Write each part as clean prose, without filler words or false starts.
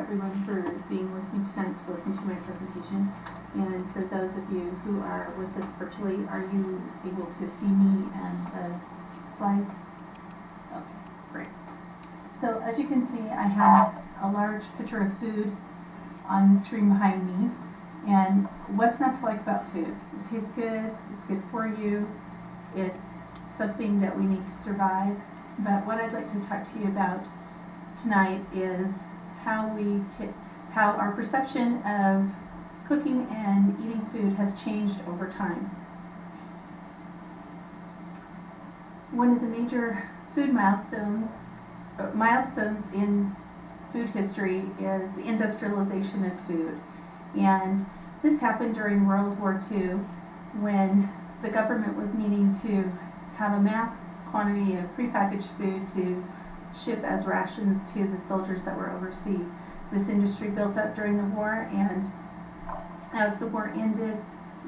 everyone for being with me tonight to listen to my presentation. And for those of you who are with us virtually, are you able to see me and the slides? Okay, great. So as you can see, I have a large picture of food on the screen behind me. And what's not to like about food? It tastes good, it's good for you, it's something that we need to survive. But what I'd like to talk to you about tonight is how our perception of cooking and eating food has changed over time. One of the major food milestones in food history is the industrialization of food. And this happened during World War II when the government was needing to have a mass quantity of prepackaged food to ship as rations to the soldiers that were overseas. This industry built up during the war, and as the war ended,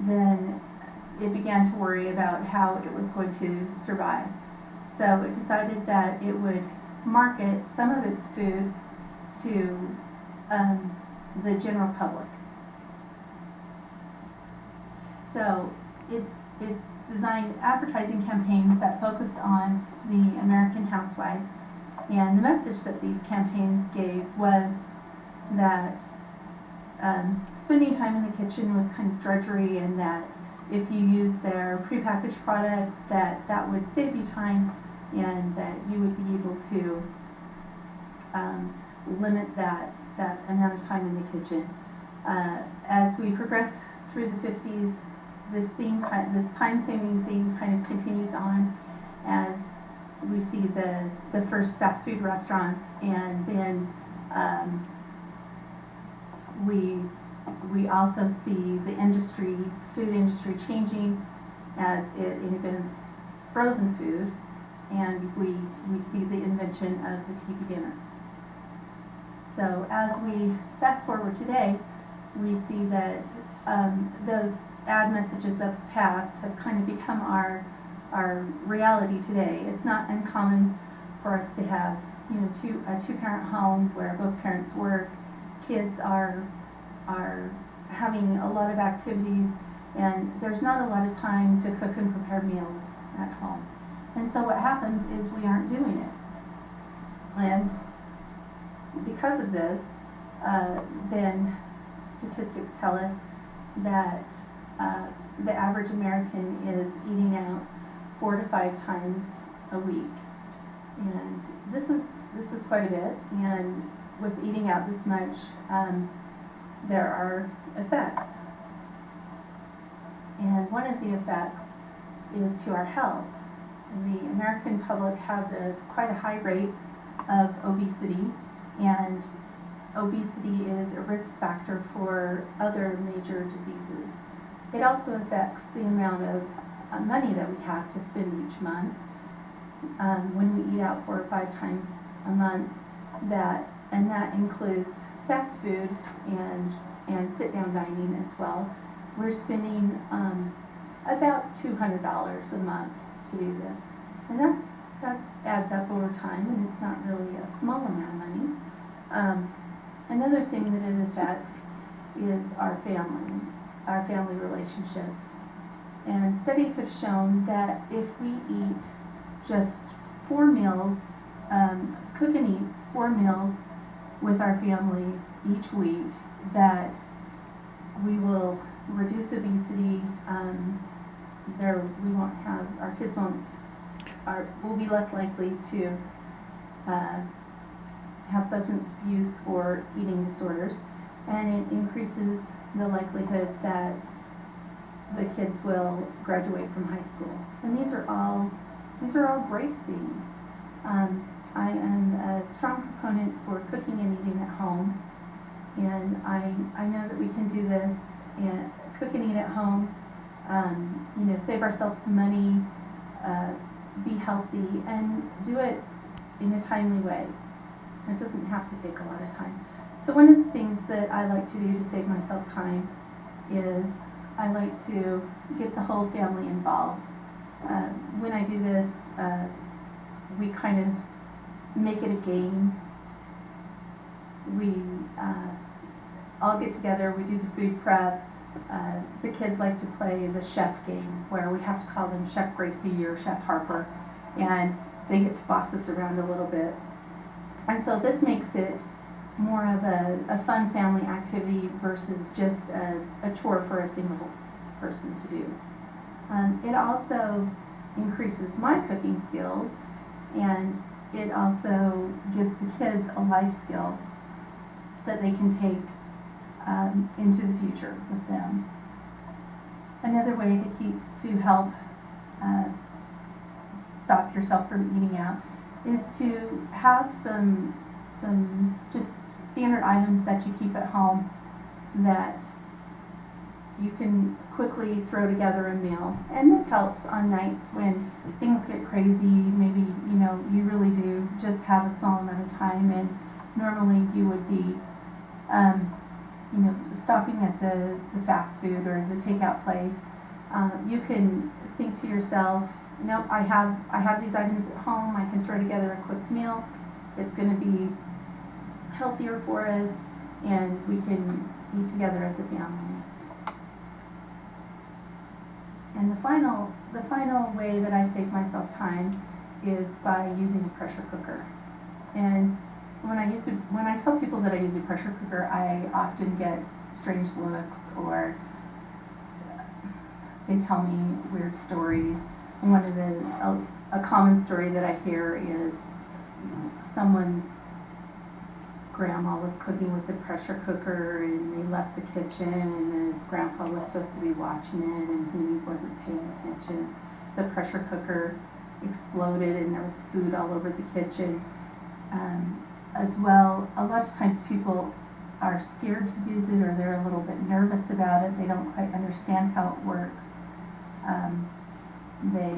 then it began to worry about how it was going to survive. So it decided that it would market some of its food to the general public. So it designed advertising campaigns that focused on the American housewife. And the message that these campaigns gave was that spending time in the kitchen was kind of drudgery, and that if you use their prepackaged products, that would save you time, and that you would be able to limit that amount of time in the kitchen. As we progress through the 50s, this time-saving theme kind of continues on as we see the first fast food restaurants, and then we also see the food industry changing as it invents frozen food, and we see the invention of the TV dinner. So as we fast forward today, we see that those ad messages of the past have kind of become our reality today. It's not uncommon for us to have, a two-parent home where both parents work. Kids are having a lot of activities, and there's not a lot of time to cook and prepare meals at home. And so what happens is we aren't doing it. And because of this, then statistics tell us that the average American is eating out 4 to 5 times a week, and this is quite a bit. And with eating out this much, there are effects, and one of the effects is to our health. The American public has quite a high rate of obesity, and obesity is a risk factor for other major diseases. It also affects the amount of money that we have to spend each month. When we eat out 4 or 5 times a month, that includes fast food and sit-down dining as well. We're spending about $200 a month to do this, and that adds up over time, and it's not really a small amount of money. Another thing that it affects is our family relationships. And studies have shown that if we eat just 4 meals, cook and eat 4 meals with our family each week, that we will reduce obesity. Our kids will be less likely to have substance abuse or eating disorders, and it increases the likelihood that the kids will graduate from high school. And these are all great things. I am a strong proponent for cooking and eating at home, and I know that we can do this and cook and eat at home, save ourselves some money, be healthy, and do it in a timely way. It doesn't have to take a lot of time. So one of the things that I like to do to save myself time is I like to get the whole family involved. When I do this, we kind of make it a game. we all get together, we do the food prep. The kids like to play the chef game, where we have to call them Chef Gracie or Chef Harper, and they get to boss us around a little bit. And so this makes it more of a fun family activity versus just a chore for a single person to do. It also increases my cooking skills, and it also gives the kids a life skill that they can take into the future with them. Another way to help stop yourself from eating out is to have some just standard items that you keep at home that you can quickly throw together a meal. And this helps on nights when things get crazy. Maybe you really do just have a small amount of time, and normally you would be stopping at the fast food or the takeout place. You can think to yourself, nope, I have these items at home. I can throw together a quick meal. It's going to be healthier for us, and we can eat together as a family. And the final way that I save myself time is by using a pressure cooker. And when I tell people that I use a pressure cooker, I often get strange looks, or they tell me weird stories. And a common story that I hear is someone's grandma was cooking with the pressure cooker, and they left the kitchen, and the grandpa was supposed to be watching it, and he wasn't paying attention. The pressure cooker exploded, and there was food all over the kitchen. As well, a lot of times people are scared to use it, or they're a little bit nervous about it. They don't quite understand how it works. They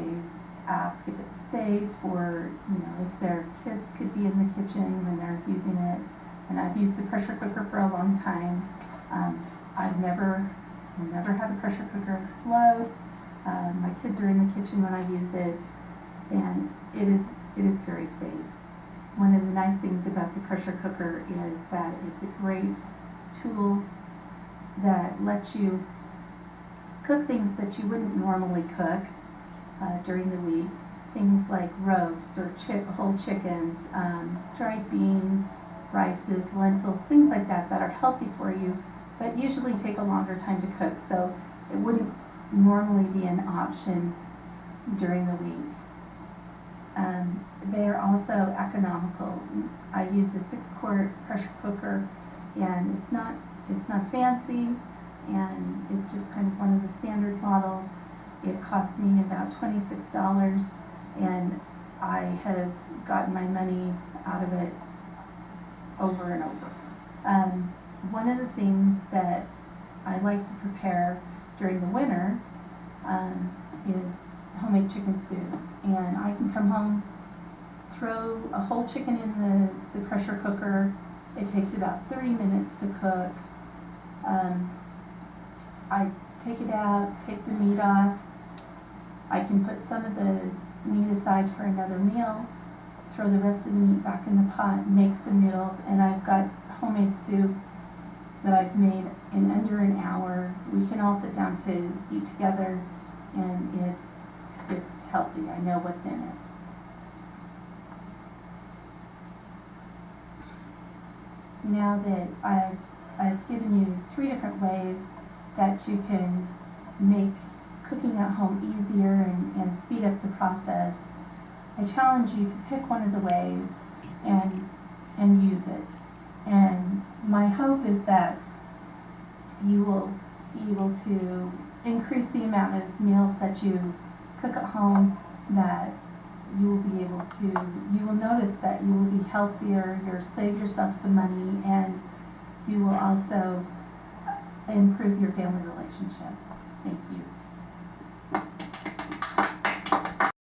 ask if it's safe, or if their kids could be in the kitchen when they're using it. And I've used the pressure cooker for a long time. I've never had a pressure cooker explode. My kids are in the kitchen when I use it, and it is very safe. One of the nice things about the pressure cooker is that it's a great tool that lets you cook things that you wouldn't normally cook during the week. Things like roasts or whole chickens, dried beans, rices, lentils, things like that are healthy for you, but usually take a longer time to cook. So it wouldn't normally be an option during the week. They are also economical. I use a 6-quart pressure cooker, and it's not fancy, and it's just kind of one of the standard models. It cost me about $26, and I have gotten my money out of it over and over. One of the things that I like to prepare during the winter is homemade chicken soup, and I can come home, throw a whole chicken in the pressure cooker. It takes about 30 minutes to cook. I take it out, take the meat off. I can put some of the meat aside for another meal, throw the rest of the meat back in the pot, make some noodles, and I've got homemade soup that I've made in under an hour. We can all sit down to eat together, and it's healthy. I know what's in it. Now that I've given you 3 different ways that you can make cooking at home easier and speed up the process, I challenge you to pick one of the ways and use it. And my hope is that you will be able to increase the amount of meals that you cook at home, that you will notice that you will be healthier, you'll save yourself some money, and you will also improve your family relationship. Thank you.